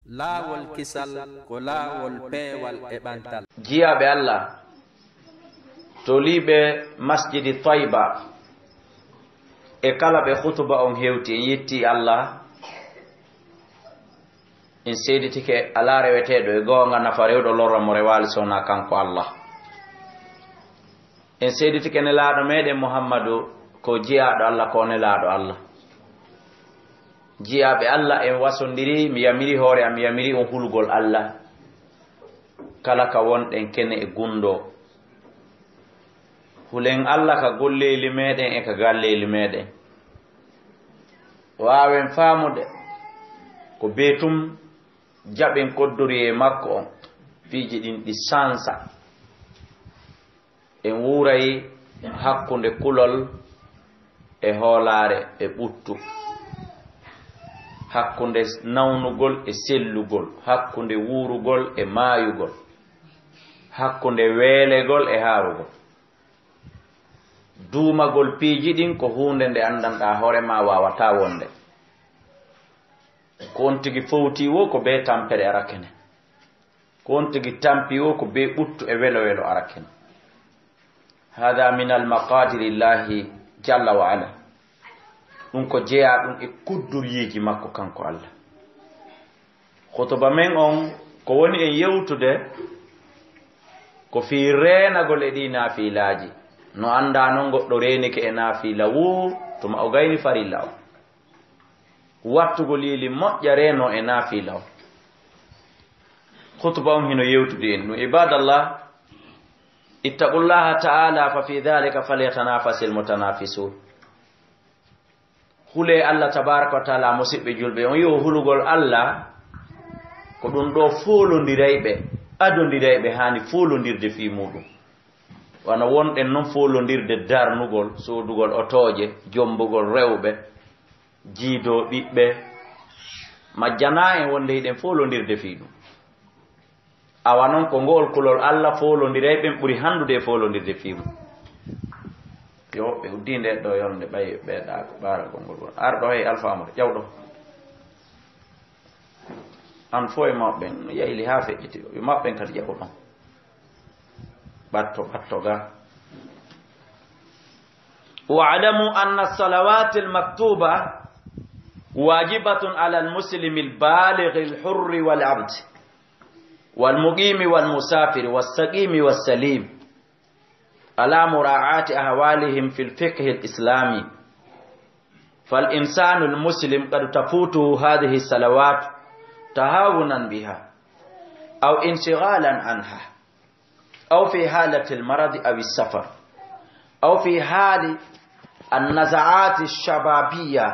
laawol kisal ko laawol peewal e ɓantal. jiyaɓe Allah to liɓe masjidi Thayba e kala ɓe Qhoutba on hewti en yetti Allah en seeditike ala reweteɗo e goonga nafa rewɗo lorra mo rewali sowna kanko Allah. En seeditike nelaaɗo meɗen Muhammadu ko jiyaɗo Allah ko nelaaɗo Allah. jiyaɓe Allah en wasondiri mi yamiri hoore am mi yamiri on hulgol Allah kala ka wonɗen kene e gundo hulen Allah ka golleli meɗen e ka galleli meɗen wawen faamude ko beetum jaɓen koddori e makko on fiiji ɗin ɗi sansa en wuray hakkunde kulol e hoolare e ɓuttu, hakkunde nawnugol e sellugol, hakkunde wurugol e maayugol, hakkunde weelegol e haarugol. duumagol piiji ɗin ko hunde nde andanɗa hoorema wawata wonde. ko on tigi fowti wo ko be tampere arakene, ko on tigi tampi wo ko be ɓuttu e welo welo arakene. hada min almaqadirillahi jalla wa ala. ɗum ko jeeya ɗum e kudduriyiji makko kanko Allah. Qhoutba men on ko woni en yewtude ko fi reenagol e ɗi naafilaji. no anda non goɗɗo renike e naafila wu tuma o gayni farilla o wattugol yili moƴƴa reno e naafila o. Qhoutba on hino yewtude en ɗum ibadallah ittaqullaha ta'ala fa fi dhalika falyatanafasil mutanafisun. hule Allah tabaraka wa taala musidɓe julɓe on yo hulugol Allah ko ɗum ɗo folondirayɓe adondirayɓe hani folondirde fi muɗum. wana wonɗen noon folondirde darnugol sodugol otoje jombugol rewɓe jiido ɓiɓɓe majjana en wonde hiɗen folondirde fi ɗum. awa noon ko ngol kulol Allah folondirayɓe ɓuri handude e folondirde fi mum. yo ɓe uddinde ɗo yonde ɓay ɓeeɗa ɓaragol ngol arɗo hey alfamore ƴawɗo an fo e maɓɓen yayli ha feƴƴiti yo maɓɓen kadi ƴeɓo ɗon ɓatto ga. wa'lamu anna as-salawati al-maktuba wajibatun ala al-muslimi al-balighi al-hurri wal-'abd wal-muqimi wal-musafiri was-saqimi was-salim على مراعاة أهوالهم في الفقه الإسلامي. فالإنسان المسلم قد تفوته هذه الصلوات تهاونا بها أو انشغالا عنها أو في حالة المرض أو السفر أو في حال النزعات الشبابية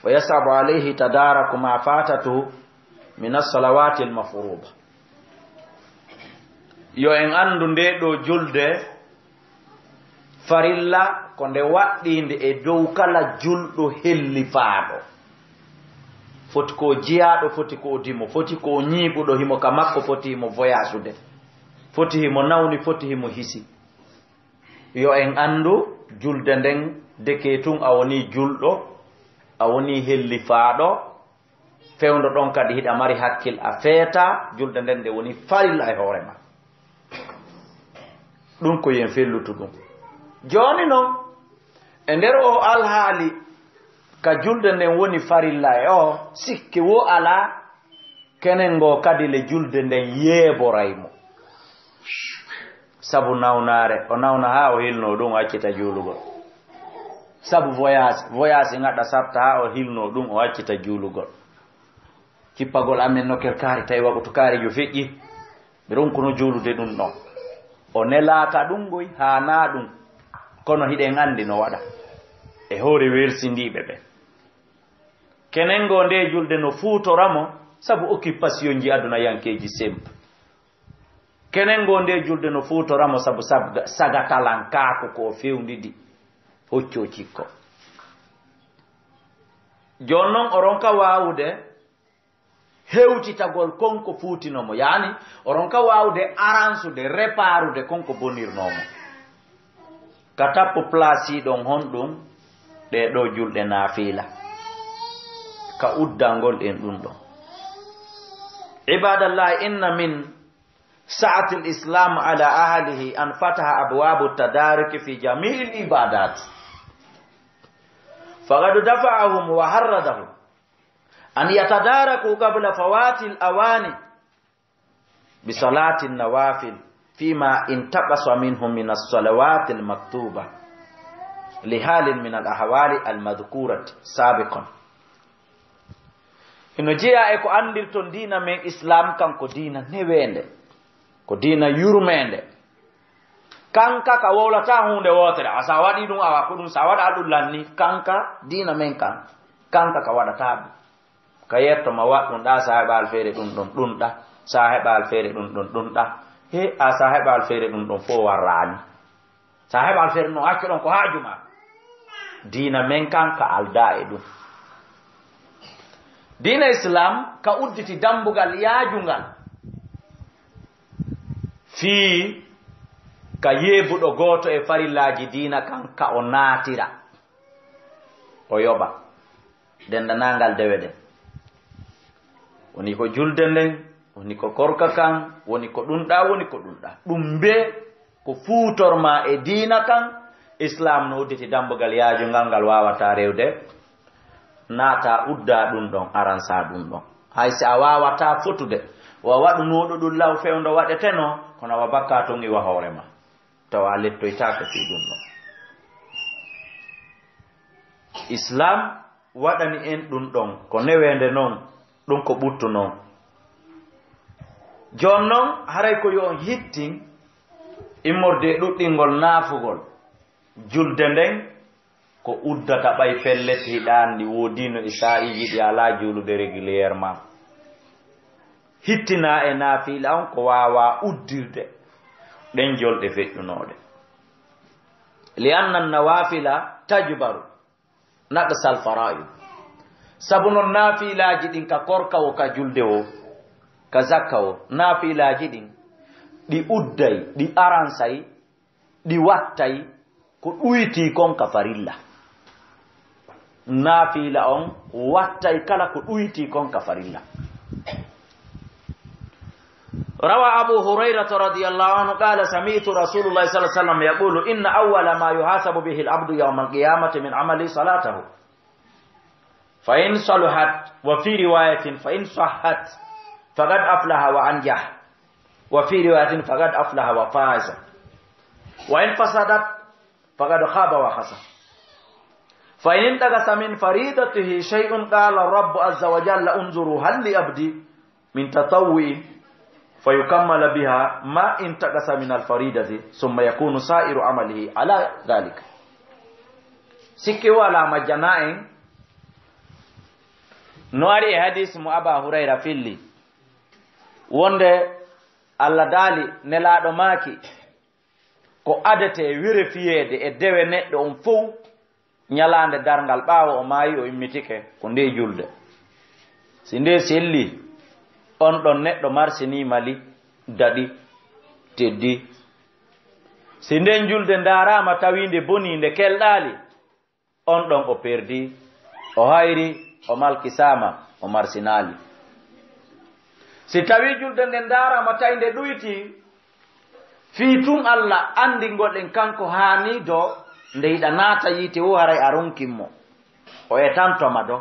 ويصعب عليه تدارك ما فاتته من الصلوات المفروضة. yo en andu nde ɗo julde farilla ko nde waɗɗinde e dow kala julɗo hellifaaɗo. foti ko jiyaaɗo, foti ko dimo, foti ko ñiiɓuɗo himo ka makko, foti himo voyasude, foti himo nawni, foti himo hisi. yo en anndu julde nden deke tun a woni julɗo, a woni hellifaaɗo, fewndo ɗon kadi hiɗa mari hakkil a feeta julde nden nde woni farilla e hoore ma. ɗum ko yen fellutu ɗum. joni noon e nder o alhaali ka julde nden woni farilla e o sikke wo ala kenen ngo kadi le julde nden yeeboraymo sabu nawnare o nawna ha o hilno ɗum o accita juulugol, sabu voyage ngaɗa sabta ha o hilno ɗum o accita juulugol. kippagol amen noker kaari tawi waɓutu kaari jo feƴƴi ɓe ronkuno juulude ɗum ɗon o nelaka ɗum goy ha na ɗum kono hiɗen andi no waɗa e hoore wersindiɓe ɓe. kenen ngo nde julde no fuutoramo sabu occupation ji aduna yankeji sempe. kenen ngo nde julde no fuutoramo sabu sagatalankaako ko fewndidi hocco cikko. jon noon o ronka wawude hewtitagol konko fuutinomo, yani o ronka wawude aransude réparude konko bonirnomo. ka tappo place ɗon honɗum ɗe ɗo julɗe naafila ka uddangol en ɗum ɗon. ibadallah, inna min sa'ati al-islam ala ahlihi an fataha abwabu at-tadaruki fi jami'il ibadat faqad dafa'ahum wa harradahum an yatadaraku qabla fawati al-awani bi salati an-nawafil fima intaqasa minhum min as-salawati al-maktuba li halin min al-ahwali al-madhkurati sabiqan. Ino jeya e ko andirton dina men islam kanko dina newende, ko dina yurmende, kanka ka wowlata hunde wotere asa waɗi ɗum awa ko ɗum sa waɗa ɗum lanni kanka dina men kanka ka waɗata ɗum ka yetto ma waɗɗum ɗa sa heɓal feere ɗum ɗon ɗumɗa sa heɓal feere ɗum ɗon ɗumɗa he a sa heɓal feere ɗum ɗon fo warrani sa heɓal feere ɗum accu ɗon ko haajuma dina men kanka alda e ɗum. Dina islam ka udditi dambugal yaajungal fii ka yeebuɗo gooto e farillaji dina kan ka o naatira o yoɓa dendanangal dewe ɗen, woni ko julde nden, woni ko korka kan, woni ko ɗumɗa, woni ko ɗumɗa, ɗum be ko fuutorma e dina kan islam no udditi dambugal yaajungal ngal wawata rewde naata udda ɗum ɗon aransa ɗum ɗon hay si a wawata fotude wa waɗunoɗo ɗum law fewdo waɗeteno kono wa bakka ton iwa hoorema tawa lettoytaka fi ɗum ɗon. Islam waɗani en ɗum ɗon ko newende noon ɗum ko ɓuttu noon. jon noon haray ko yo on hittin immorde ɗuɗɗingol naafugol julde nden ko uddata ɓay fellete hiɗandi wodino e sa'iji ɗi ala julude régulièrement. Hittina e naafila on ko wawa uddirde ɗen jolɗe feƴƴunoɗe. li anna nawafila tajbaru naqsal fara'id, sabu non naafilaji ɗin ka korka o ka julde o ka zakka o naafilaji ɗin ɗi udday ɗi aransay ɗi wattay ko ɗuyti kon ka farilla. Naafila on wattay kala ko ɗuyti kon ka farilla. Rawa Abu Hurairata radiyallahu anhu qala sami'tu Rasulullah sallallahu alaihi wasallam yaqulu inna awwala ma yuhasabu bihi al-'abdu yawm al-qiyamati min 'amali salatahu fa in saluhat wa fi riwayatin fa in sahhat faqad aflaha wa anjah wa fi riwayatin faqad aflaha wa faza wa in fasadat faqad khaba wa khasara. fa in tagasa min faridatihi shay'un qala rabbu azza wa jalla unzuru hal li abdi min tatawwi fayukammala biha ma in tagasa min al-faridati summa yakunu sa'iru amalihi ala dhalik. Sikki wala majna'in no ari hadis mu Aba Hurayra filli wonde Allah dali nelaɗo maki ko adete vérifiede e dewe neɗɗo on fof nyalande darngal ɓaawo o maayi o immitike ko nde julde. Si nde selli on ɗon neɗɗo marsini mali daɗi teddi. Si nden julde ndarama tawinde boninde kelɗali on ɗon o perdi, o hayri, o malkisama, o marsinali. Si tawi julde nde ndarama tawinde ɗuyti fi tun Allah andi goɗen kanko hani do nde yiɗa naata yiite o haray a ronkinmo o e tantoma do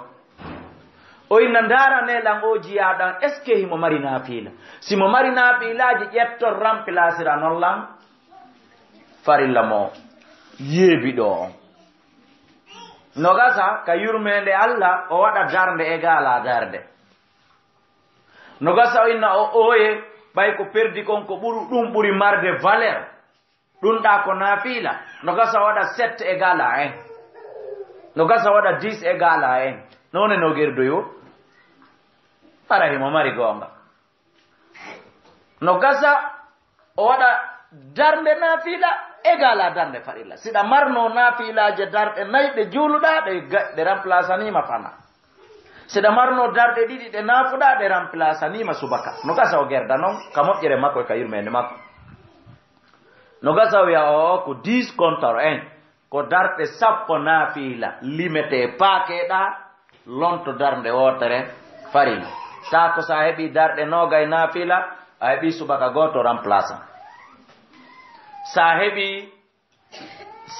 o inna ndara nelan o jiyaɗan est ce que himo mari naafila. Simo mari naafilaji ƴetton remplacera non lan farilla mo yeebiɗo on no gasa ka yurmede Allah o waɗa darde e gala darde. No gasa o inna o oye ɓay ko perdi kon ko ɗum ɓuri marde valeur ɗum ɗa ko naafila. No gasa waɗa 7 égale à 1, no gasa waɗa 10 égale à 1 none no gerdoyo para himo mari gonga. No gasa o waɗa darde naafila égale à darde farilla. Siɗa marno naafilaje darɗe 4 ɗe juuluɗa ɗe remplaçanima fana. Siɗa marno darɗe 2 ɗe naafuɗa ɗe remplaçanima subaka. No gasa o gerda noon ka moƴƴere makko e ka yurmede makko. No gasa wiya o ko 10 contre 1 ko darɗe 10 naafila limete paakeɗa lonto darde wotere farilla. ta ko sa heɓi darɗe nogay nafila a heɓi subaka goto remplaçant sa heɓi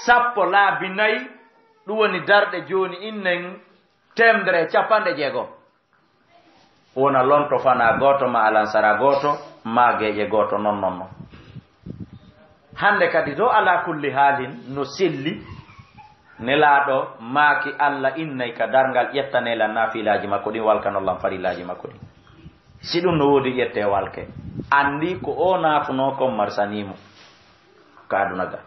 sappo laabi nayi ɗum woni darɗe joni innen temdere capanɗe jeegom wona lonto fana goto ma alansara goto ma geƴe goto non hande kadi do ala kulli halin no selli nelaɗo maaki Allah innay ka dargal ƴettanela nafilaji makko ɗin walkanollam farillaji makko ɗin si ɗum no woodi ƴette walke andi ko o natuno kon marsanimo ka aduna ga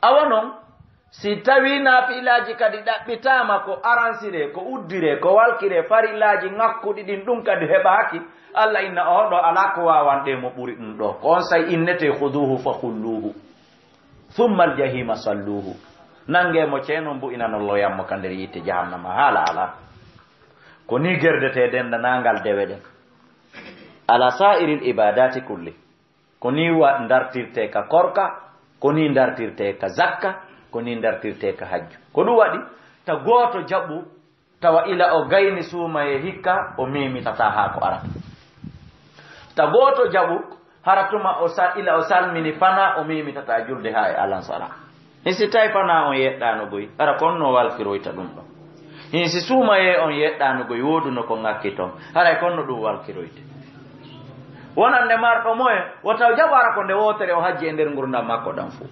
awa noon si tawi nafilaji kadi ɗaɓɓitama ko aransire ko uddire ko walkire farillaji ŋakkuɗi ɗin ɗum kadi heɓaki Allah inna oɗo ala ko wawanɗe mo ɓuri ɗum ɗo ko on say innete khuduhu fa khulluhu thumma aljahima salluhu nange mo ceeno mbu ina no loyammo ka nder yitte jahannama haala ala ko ni gerdete dendanangal dewe ɗen ala sa'iril ibadati kulli ko ni dartirte ka korka ko ni dartirte ka zakka ko ni dartirte ka hajju ko ɗum waɗi ta goto jaɓɓu tawa ila o gayni suuma e hikka o mimitata ha ko arata ta goto jaɓu haratuma ila o salmini fana o mimitata julde ha e alansara hinsi tawi fana on yeɗɗano goyi ara konno walkiroyta ɗum ɗo hinsi suumaye on yeɗɗano goyi woduno ko ŋakki ton haray konno ɗum walkiroyte wonande marɗo moye wotaw jaɓara ko nde wotere o hajji e nder gurdam makko ɗan fo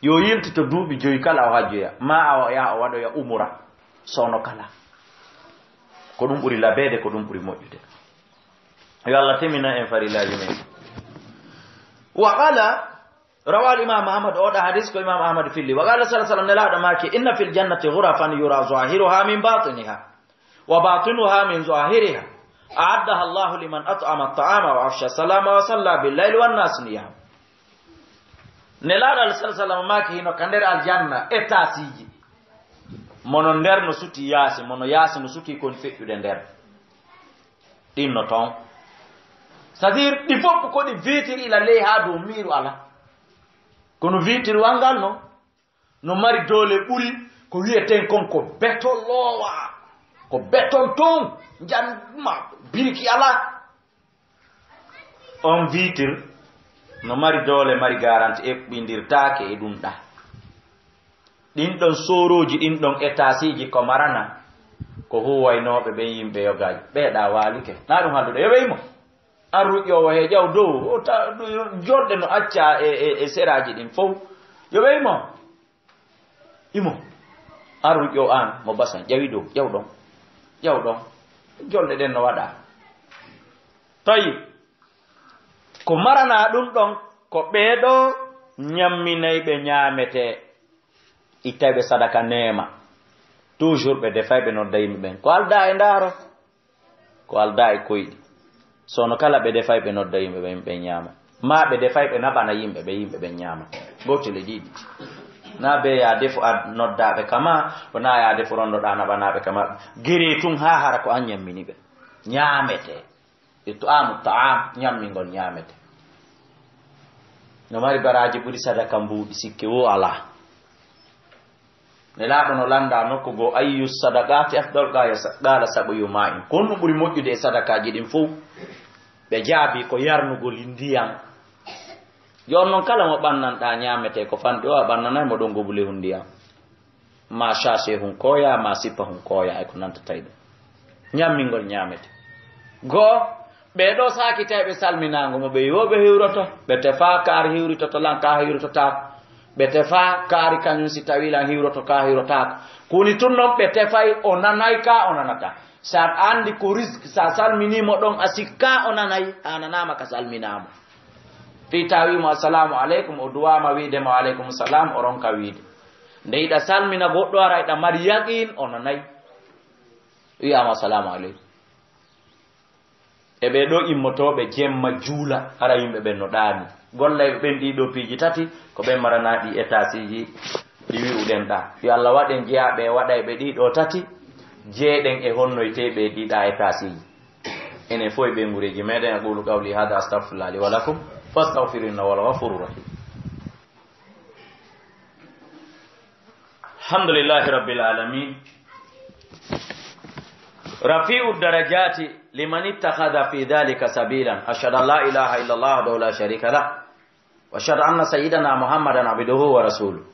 yo yiltito duuɓi joyi kala o hajjoya ma ya o waɗoya umura sowno kala ko ɗum ɓuri labede ko ɗum ɓuri moƴƴude yo Allah timina en farillaji men wa qala روى الإمام أحمد أودا حديث إمام أحمد في اللي وقال صلى الله عليه وسلم لا ماكي إن في الجنة غرفا يرى ظاهرها من باطنها وباطنها من ظاهرها أعدها الله لمن أطعم الطعام وأفشى السلام وصلى بالليل والناس نيام نلا صلى الله عليه وسلم ماكي هنا كندر الجنة إتاسيجي mono nder no suti yaasi mono yaasi no suti kon feƴƴude nder ɗin no ton c'est à dire ɗi fof ko ɗi vitiri ila ley ha dow miiru ala kono vitre wangal no mari doole ɓuri ko wiyeten kon ko beton loowa ko beton ton janma biriki ala on vitre no mari doole mari garanti eɓɓindirtake e ɗum ɗa ɗin ɗon soroji ɗin ɗon étasiji ko marana ko huwaynoɓe ɓen yimɓe yogaji ɓeeɗa walike na ɗum halluɗo yoɓeymo an ruƴƴowo he ƴaw dow jorɗe no acca e seraji ɗin fof yoɓeymo imo an ruƴƴo an mo basan ƴawi dow ƴaw ɗon jolɗe ɗen no waɗa tawi ko marana ɗum ɗon ko ɓeeɗo ñamminayɓe ñaamete ittayɓe sadaka neema toujours ɓe defayɓe nodda yimɓe ɓen ko alda e ndaaro ko alda e koyɗi sono kala ɓe defay ɓe nodda yimɓe ɓe yimɓe ñaama ma ɓe defay ɓe naɓana yimɓe ɓe ñaama gotele ɗiɗi na be ya defo a noddaɓe kama wona ya defo rondoɗa naɓanaɓe kama giri tun ha hara ko an ñammini ɓe ñaamete e to amu taam ñammingol ñaamete no mari baraji ɓuri sadaka mbuuɗi sikke wo ala nelaɗo no landa nokku go ayyu sadaqati afdal qala saɓoyu ma in kon ɗum ɓuri moƴƴude e sadakaji ɗin fof ɓe jaabi ko yarnugol ndiyam yon noon kala mo ɓannanɗa ñamete ko fanɗi o a ɓannanayi mo ɗon gobule hun ndiyam ma chaché hun koya ma sippa hun koya e ko nanta tawi ɗum ñammingol ñamete goo ɓeɗo sakitayi ɓe salminago mo ɓe yoɓe hiwroto ɓe tefa kaari hiwritoto lan ka hiwrototako ɓe tefa kaari kañum si tawi lan hiwroto ka hiwrotako kuni tun noon ɓe tefay o nanayi ka o nanata sa andi ko risque sa salminimo ɗon a sikka o nanayi a nanama ka salminamo fi tawimo assalamu aleykum o duwama wiidemo aleykum salam o ronka wiide nde yiɗa salmina goɗɗo ara yiɗa mari yaqin o nanayi wiyama assalamu aleykum e ɓe ɗo immotoɓe jemma juula hara yimɓe ɓen no ɗaani golla ɓe ɓen ɗiɗo piiji tati ko ɓen maranaɗi étasiji ɗi wi'uɗen ɗa yo Allah waɗen jeyaɓe waɗa ɓe ɗiɗo tati jeeɗen e honnoyteɓe ɗiɗa étasiji enen fof e ɓe gureji meɗen aqulu qawli hada astahfirullah li wa lakum fastaghfirunna wal ghafurur rahim alhamdulillahi rabbil alamin rafi'u darajati liman ittakhadha fi dhalika sabilan ashhadu an la ilaha illa Allah wa la sharika lah wa ashhadu anna sayyidana Muhammadan abduhu wa rasuluhu.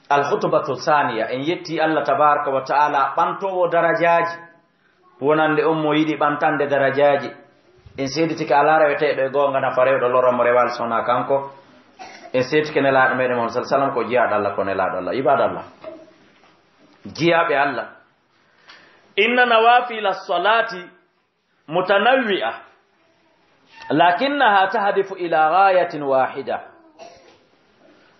Al-khutbatu thaniya en yetti Allah tabaraka wa ta'ala bantowo darajaji wonande ummo yidi bantande darajaji en sediti ka ala reweteɗo e gonga nafarewɗo loromo rewal sona kanko en sediti ke nelaɗo meɗen mon sallallahu alaihi wasallam ko jiyaɗo Allah ko nelaɗo Allah ibadallah jiyaɓe Allah inna nawafil as-salati mutanawwi'a lakinnaha tahdifu ila ghayatin wahida.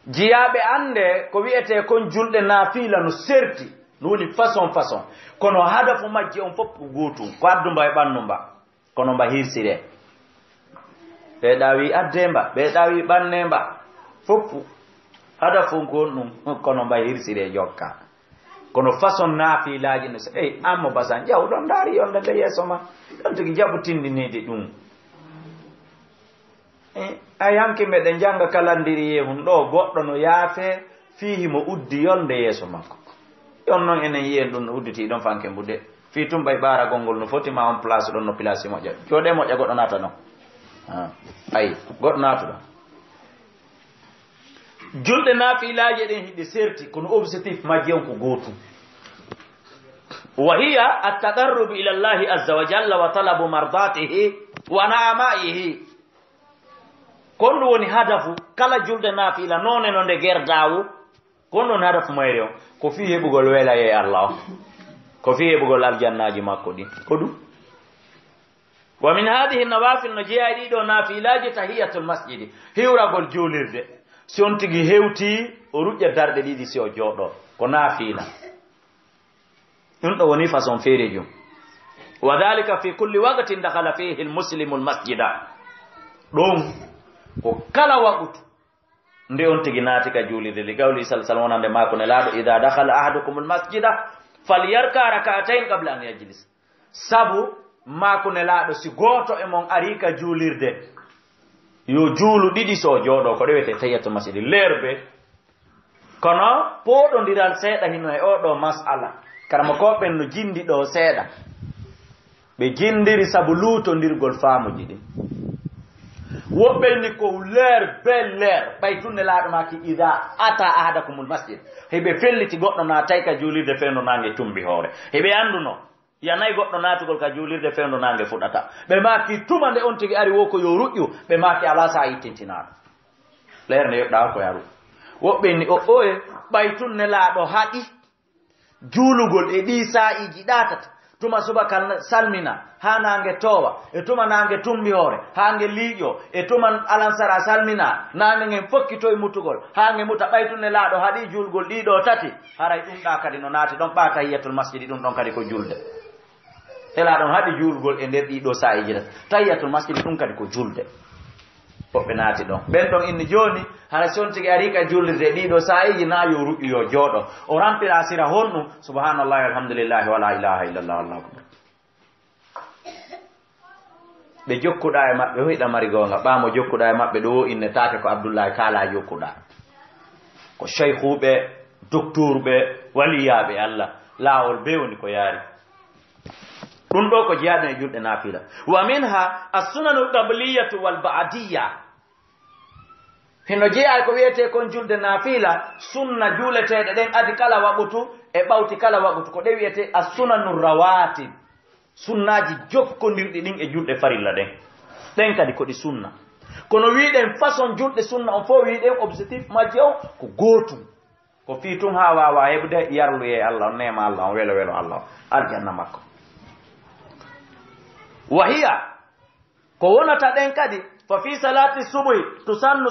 Jiyaɓe ande ko wi'ete kon julɗe nafila no serti no woni façon kono hadafu majji on fof gotum ko addumba e ɓannumba kono mba hirsire ɓe ɗawi addemba ɓe ɗawi ɓannemba fof hadafu gon ɗum kono mba hirsire jokka kono façon nafilaji no ammo basan ƴaw ɗon daari yonde nde yeeso ma ɗon tigi jaɓutindinide ɗum a yanki meɗen janga kalandiri yehum ɗo goɗɗo no yaafe fihi mo uddi yonde yeeso makko yon noon enen yiyen ɗum no udditi ɗon fanke mbudde fi tum ɓay ɓara gongol no foti ma on place ɗon no place moƴƴa jooɗe moƴƴa goɗɗo naata noon ayi goɗɗo naatu ɗon julɗe naafilaji ɗen hiɗe serti kono objectif majji on ko gootum wa hiya at-taqarrubu ila Allahi azza wa jalla wa talabu mardatihi wa na'ama'ihi. kon ɗum woni hadafu kala julde naafila noone no nde gerdawu kon ɗon hadafu mayre o ko fi heɓugol wela ye Allah ko fi heɓugol aljannaji makko ɗi ko ɗum. wa min hadihi nawafil no jeeya ɗiɗo naafilaji tahiyatul masjidi hiwragol juulirde si on tigi hewti o ruƴƴa darɗe ɗiɗi si o jooɗo ko naafila ɗum ɗo woni façon feere jum. wa dhalika fi kulli waqtin dakhala fihi almuslimu almasjida ɗum ko kala waɓutu nde on tigi naati ka juulirde li gawli sallallahu wonande maako ne laaɗo ida dakhala ahadukum almasjida falyarka rak'atayn qabla an yajlis. sabu maako ne laaɗo si gooto e mon ari ka juulirde yo juulu ɗiɗi so jooɗo ko ɗewete tayyatu masjidi leerbe kono pooɗodiral seeɗa hino e oɗo mas'ala karama koɓen no jindi ɗo seeɗa ɓe jindiri sabu luutondirgol faamuji ɗin woɓɓe ni ko leer be leer ɓay tunne laaɗo maki ida ata ahadakumul masjid heɓe felliti goɗɗo naatay ka juulirde fewndo nange tumbi hoore heɓe anduno yanayi goɗɗo naatugol ka juulirde fewndo nange fuɗata ɓe maki tuma nde on tigi ari wo ko yo ruƴƴu ɓe maki ala sa yittintinaɗo leer nde yoɗɗa ko yaru woɓɓe ni oye ɓay tunne laaɗo haɗi juulugol e ɗi sa'iji ɗatata tuma subaka salmina ha nange towa e tuma nange tumbi hoore ha nge liiƴo e tuma alansara salmina nange ngen fokkito e mutugol ha nge muta ɓaytunne laaɗo haɗi julgol ɗiɗo tati haray ɗum ɗa kadi no naati ɗon ɓa tahiyatul masjidi ɗum ɗon kadi ko julde ela ɗon haɗi julgol e nder ɗiɗo sa'iji ɗat tahiyatul masjidi ɗum kadi ko julde woɓɓe naati ɗon ɓen ɗon inni joni hara si on tigi ari ka jullirde ɗiɗo sa'iji na yo ruƴƴu yo jooɗo o rampira sira honɗum subhanallahi alhamdulillahi wala ilaha illallah wallahu akbar ɓe jokkuɗa e maɓɓe hoyɗa mari gonga ɓamo jokkuɗa e maɓɓe ɗo innetake ko Abdoulaye Kalla jokkuɗa ko cheikhuɓe docteur ɓe waliyaɓe Allah laawol be woni ko yaari ɗum ɗo ko jeyaɗen e julɗe naafila. wa minha as-sunanu qabliyatu wal ba'diyya hino jeeya ko wiyete kon julde naafila sunna juuleteɗe ɗen adi kala waɓutu e ɓawti kala waɓutu ko ɗe wiyete as-sunanu rawatib sunnaji jokkondirɗi ɗin e julɗe farilla ɗen ɗen kadi koɗi sunna kono wiɗen façon julɗe sunna on fof wiɗen objectif majji o ko gootum ko fii tun ha wawa heɓde yarluye Allah on nema Allah on welo welo Allah aljanna makko. wa hiya ko wonata ɗen kadi fa fi salati subuhi tusannu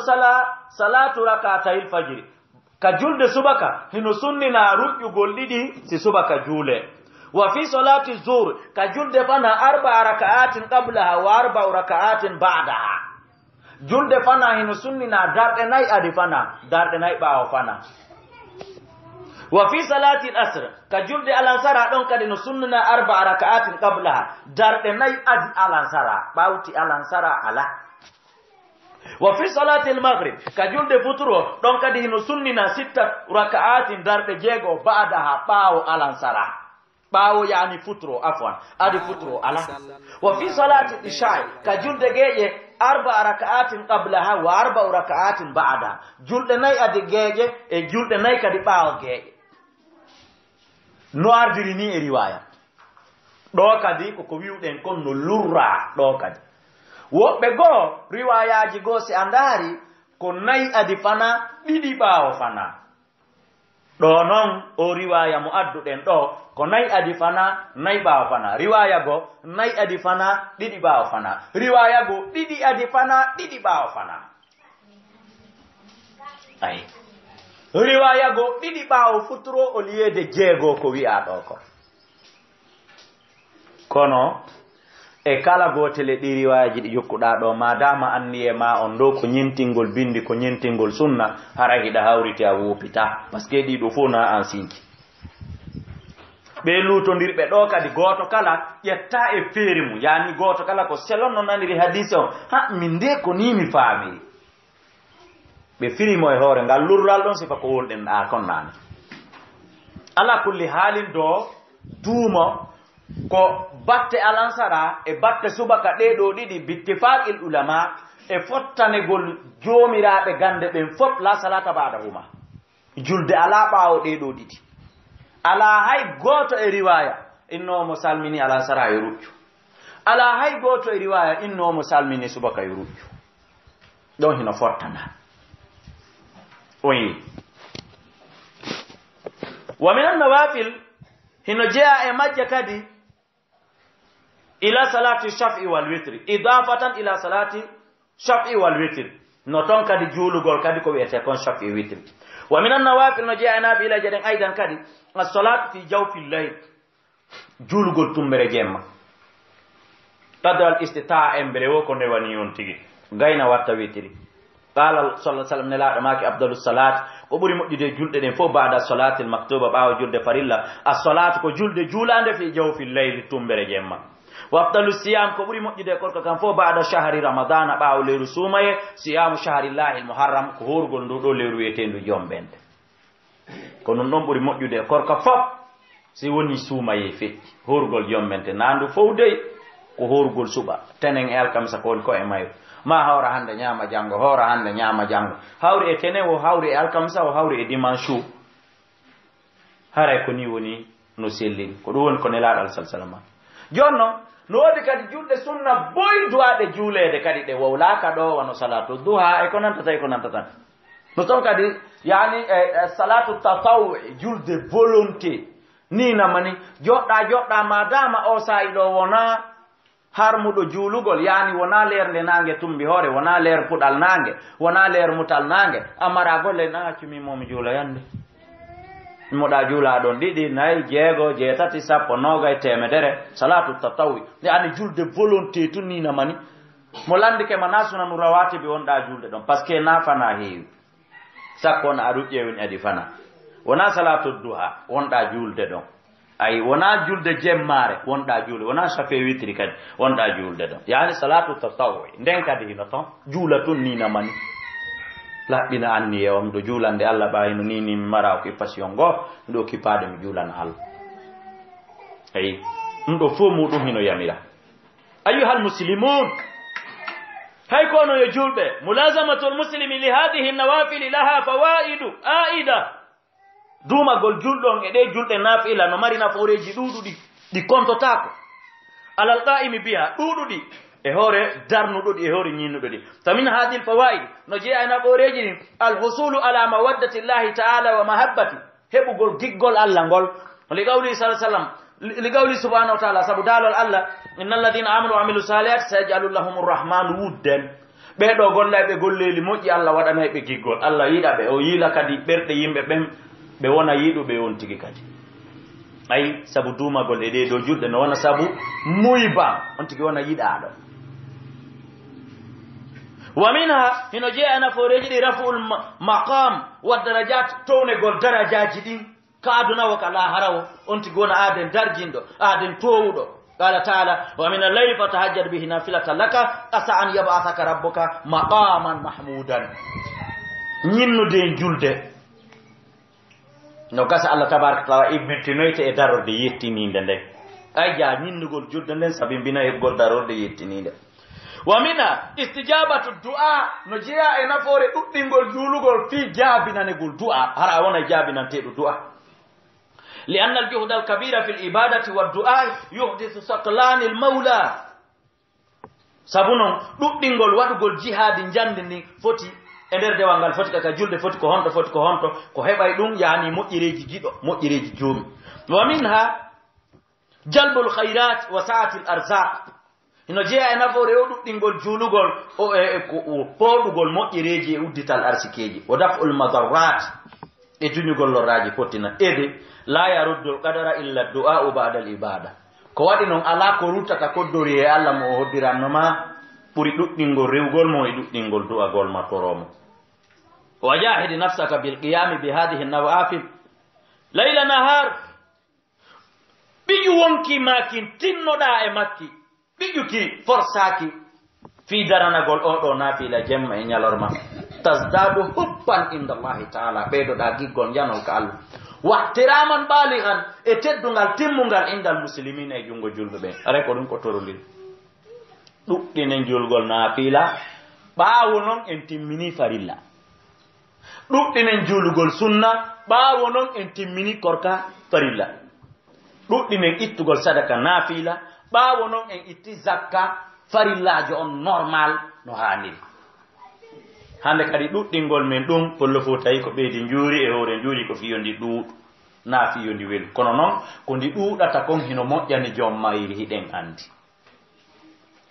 salatu rak'atayil fajri ka julde subaka hino sunnina ruƴƴugol ɗiɗi si subaka juule. wa fi salati zuhr ka julde fana 4 rak'atin qablaha wa 4 rak'atin ba'daha julde fana hino sunnina darɗe nayi adi fana darɗe nayi ɓaawo fana. wa fi salati al-asr ka julde alansara ɗon kadi no sunnina 4 rak'atin qablaha darɗe nayi adi alansara ɓawti alansara ala. wa fi salati al-maghrib ka julde futuro ɗon kadi hino sunnina 6 rak'atin darɗe 6 ba'daha ɓaawo alansara ɓaawo yani futuro afwan adi futuro ala wa fi salati isha'i ka julde geeƴe 4 raka'atin qablaha wa 4 raka'atin ba'da julde nayi adi geeƴe e julde nayi kadi ɓaawo geeƴe no ardiri ni e riwaya ɗo kadi koko wiwɗen kon no lurra ɗo kadi woɓɓe goo riwayaji goo si a ndaari ko nayi adi fana ɗiɗi ɓaawo fana ɗo noon o riwaya mo adduɗen ɗo ko nayi adi fana nayi ɓaawo fana riwaya go nayi adi fana ɗiɗi ɓaawo fana riwaya go ɗiɗi adi fana ɗiɗi ɓaawo fana ayi riwaya go ɗiɗi ɓaawo futuro o liyede jeego ko wi'a ɗo ko kono e kala gotele ɗi riwayaji ɗi jokkuɗa ɗo madama anni e ma on ɗo ko ñentingol bindi ko ñentingol sunna hara hiɗa hawriti a wopita par ce que ɗiɗo fof na an sinki ɓe lutodirɓe ɗo kadi goto kala ƴetta e feeri mum yani goto kala ko selon no naniri hadise o ha min nde ko ni mi faamiri ɓe firimo e hoore ngal lurral ɗon sifa ko wolɗen ɗa kon nane ala kulli haalin do duumo ko batte alansara e batte subaka ɗeɗo ɗiɗi bittifaqil ulama e fottanegol joomiraɓe gande ɓen fof la salata ba'dahuma julde ala ɓaawo ɗeɗo ɗiɗi ala hay goto e riwaya innomo salmini alansara e ruccu ala hay goto e riwaya innomo salmini subaka e ruccu ɗon hino fottana oyi wa min annawafil hino jeeya e majje kadi ila salati shaf'i wal witri idafatan ila salati shaf'i wal witri no ton kadi juulugol kadi ko wiyete kon shaf'i witri wa min annawafil no jeeya nafila jaden aidan kadi as-salatu fi jawfil layl juulugol tumbere jemma taddo al istita'a embere wo ko ne wani on tigi gayna watta witri qala sallallahu alaihi wasallam nelaɗo maki abdalus salat ko ɓuri moƴƴude julɗe ɗen fof bada salatil maktuba ɓaawa julde farilla as-salatu ko julde juulande fi jawfil layl tumbere jemma wa afdalus siyam ko ɓuri moƴƴude korko kam fof bada shahri ramadana ɓaawo leyru sumaye siyamu shahrillahi almuharram ko horgol ndu ɗo leyru wiyetendu jombende ko non ɗon ɓuri moƴƴude korko fof si woni sumaye feƴƴi horgol jombente nandu fof dey ko horgol suɓa tenen e alkamisa ko woni ko e mayru ma hawra hande nyama jango hora hande nyama jango hawri e tenen o hawri e alkamisa o hawri e dimanche haray ko ni woni no sellini ko ɗum woni ko nelaɗo sallallahu jonno no wodi kadi julde sunna boyduwaɗe juulede kadi ɗe wowlaka ɗo wano salatu duha e ko nantata e ko nantata no ton kadi yani salatu tatawwi julde volonté ni namani joɗɗa madama o sa'i ɗo wona harmuɗo juulugol yani wona leerde nangue tumbi hoore wona leer puɗal nangue wona leer mutal nangue amara golle na accumi momi juula yande moɗa juula ɗon ɗiɗi nayi jeego jeetati sappo nogay temedere salatu tatawwi yani julde volonté tun nina mani mo landike ma nasuna nu rawatibi wonɗa julde ɗon par ce que na fana heewi sakko on a ruƴƴewin adi fana wona salatu duha wonɗa julde ɗon ay wona julde jemmare wonɗa juule wona chafe witri kadi wonɗa julde ɗon yani salatu tatawwi nden kadi hino ton juula tun nina mani laɓɓina anni e om ɗo juulande allah ɓayino nini mi mara occupation goo ɗo occupade mi juulana allah ayi ɗum ɗo fof muɗum hino yamira ayyuhal muslimun hay kono yo julɓe mulazamatul muslimi li hadihi nawafili laha fawaidu aida duumagol julɗon e ɗe julɗe nafila no mari nafooreji ɗuɗuɗi ɗi kontotako alal qa'imi biha ɗuɗuɗi e hoore darnuɗo ɗi e hoore ñinnuɗo ɗi famin hadi l fawaid no jeeya e nafooreji ɗi alhusulu ala mawaddati llahi taala wa mahabbati heɓugol giggol allah ngol li qawli sa sallam li qawli subhanahu wa taala sabu daalol allah inna alladina amanu wa amilu salihati sayajalu llahum rrahmanu wudden ɓeɗo gollayɓe golleeli moƴƴi allah waɗanayɓe giggol allah yiɗa ɓe o yiila kadi ɓerɗe yimɓe ɓen ɓe wona yiɗuɓe on tigi kadi ayi sabu duumagol e ɗe ɗo julɗe no wona sabu muyban on tigi wona yiɗaɗo wa minha hino jeeya nafooreji ɗi rafu'ul maqam wa darajat townegol darajaji ɗin ka adunawo ka laharawo on tigi wona aaden darjinɗo aaden towuɗo qala taala wa min alleyli fatahajjad bihi nafilatan laka asa an yab'athaka rabbuka maqaman mahmudan ñinnude julde no gasa Allah tabaraka taala ibmitinoyte e darorde yettininde nde ay ja ñinnugol julde nden sabi mbina heɓgol darorde yettininde wa mina istijabatu du'a no jeya e nafoore ɗuɗɗingol juulugol fi jaabinanegol du'a hara wona jaabinanteɗo du'a li anna al juhda al kabira fi l ibadati wa du'a yuhdisu saqlani l mawla sabu noon ɗuɗɗingol waɗugol jihadi jande ni foti e nder dewal ngal foti kaka julde foti ko honto ko heɓay ɗum yani moƴƴereji giɗo moƴƴereji joomi wa minha jalbul khairat wa sa'ati l arzaq ino jeeya e nafoore o ɗuɗɗingol juulugol pooɗugol moƴƴereji e uddital arsikeji o daf'ul madarrat e juñugol lorraji pottina ede la yaruddu qadara illa du'a'u ba'da al ibada ko waɗi noon ala ko ruttata koddori e Allah mo o hoddirannoma ɓuri ɗuɗɗingol rewgol mo e ɗuɗɗingol du'agol ma toromo wa jahidi nafsaka bil qiyami bi hadihi nawafil layla nahar ɓiƴu wonki makin tinnoɗa e makki ɓiƴuki forsaki fi daranagol oɗo nafila jemma e ñalorma tasdadu hubban inda Allahi taala ɓeydoɗa giggol janol ka Allah wahtiraman baligan e teddugal timmugal indal muslimina e jungo julɓe ɓe are ko ɗum ko torondiri ɗuɗɗinen julgol nafila ɓaawo noon en timmini farilla ɗuɗɗinen julugol sunna ɓaawo noon en timmini korka farilla ɗuɗɗinen ittugol sadaka nafila ɓaawo noon en itti zakka farillajo on normal no haniri hande kadi ɗuɗɗingol men ɗum pollo fo tawi ko ɓeydi juuri e hoore juuri ko fiyondi ɗuuɗ na fiyondi welu kono noon ko ndi ɗuuɗata kon hino moƴƴani joom mayiri hiɗen andi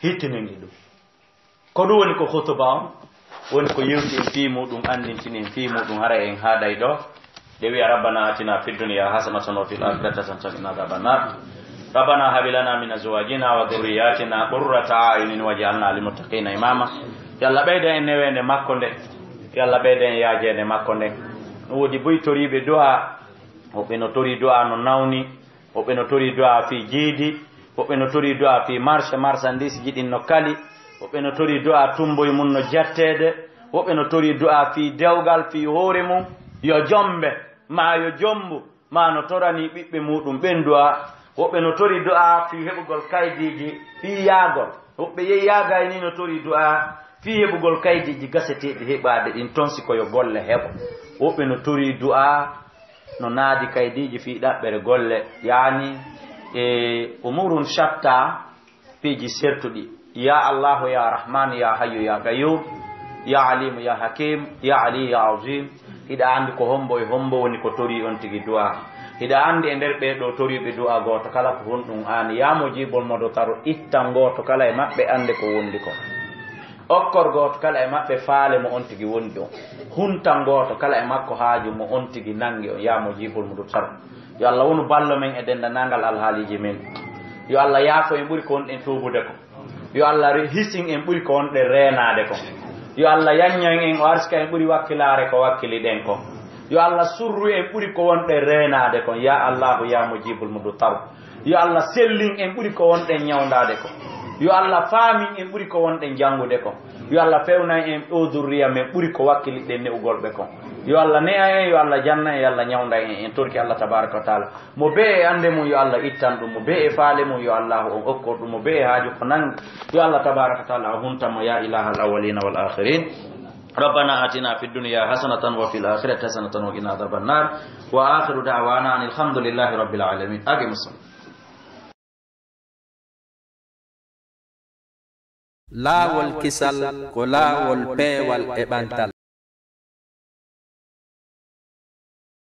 hittinindi ɗum ko ɗum woni ko Qhoutba on woni ko yewti en fii muɗum andintini en fii muɗum hara en haaɗay ɗo de wiya rabbana atina fi dunya hasanatan wa fil akhirati hasanatan wa qina adhaban nar rabbana hab lana min azwajina wa dhurriyyatina qurrata a'yunin waj'alna lil muttaqina imama yalla ɓeyda en newende makko nde yalla ɓeyda en yaajede makko nde woodi boytoriɓe du'a woɓɓe no tori du'a no nawni woɓɓe no tori du'a fi jiidi woɓɓe no tori du'a fi marchandise ji ɗin no kali woɓɓe no tori du'a tumboye mum no jattede woɓɓe no tori du'a fi dewgal fi hoore mum yo jombe ma yo jombu ma no torani ɓiɓɓe muɗum ɓen du'a woɓɓe no tori du'a fi heɓugol kaydiji fi yaagol woɓɓe yehi yaagay ni no tori du'a fi heɓugol kaydiji gaseteɗi heɓade ɗin ton siko yo golle heɓo woɓɓe no tori du'a no naadi kaydiji fi ɗaɓɓere golle yani e umurun shatta piiji sertuɗi ya allahu ya rahman ya hayyu ya qayyum ya alimu ya hakim ya ali ya azim hiɗa andi ko hombo e hombo woni ko tori on tigi du'a hiɗa andi e nder ɓeɗo toriɓe du'a goto kala ko honɗum an yamo jibol modo taro ittan goto kala e maɓɓe ande ko wondi ko okkor goto kala e maɓɓe faale mo on tigi wondi o huntan goto kala e makko haaju mo on tigi nangi o yamo jibol modo taro yo Allah wonu ballo men e dendanangal alhaaliji men yo Allah yaafo en ɓuri ko wonɗen tuubude ko yo Allah hisin en ɓuri ko wonɗen reenade ko yo Allah yanñan en o arsika en ɓuri wakkilare ko wakkiliɗen ko yo Allah surru en ɓuri ko wonɗen reenade ko ya Allahu ya mujibul mudu tar yo Allah sellin en ɓuri ko wonɗen ñawdade ko yo Allah faamin en ɓuri ko wonɗen jangude ko yo Allah fewnan en ɗo durriya men ɓuri ko wakkiliɗen ne'ugolɓe ko yo Allah ne'a en yo Allah janna en yo Allah ñawda en torki Allah tabaraka wa taala mo be e ande mum yo Allah ittan ɗum mo be e faale mum yo Allah o okko ɗum mo be e haaju ko nangi yo Allah tabaraka wa taala o huntamo ya ilaha al awwalina wal akhirin ربنا آتنا في الدنيا حسنة وفي الآخرة حسنة وقنا عذاب النار وآخر دعوانا أن الحمد لله رب العالمين أقم الصلاة LAAWOL KISAL ko laawol peewal e ɓantal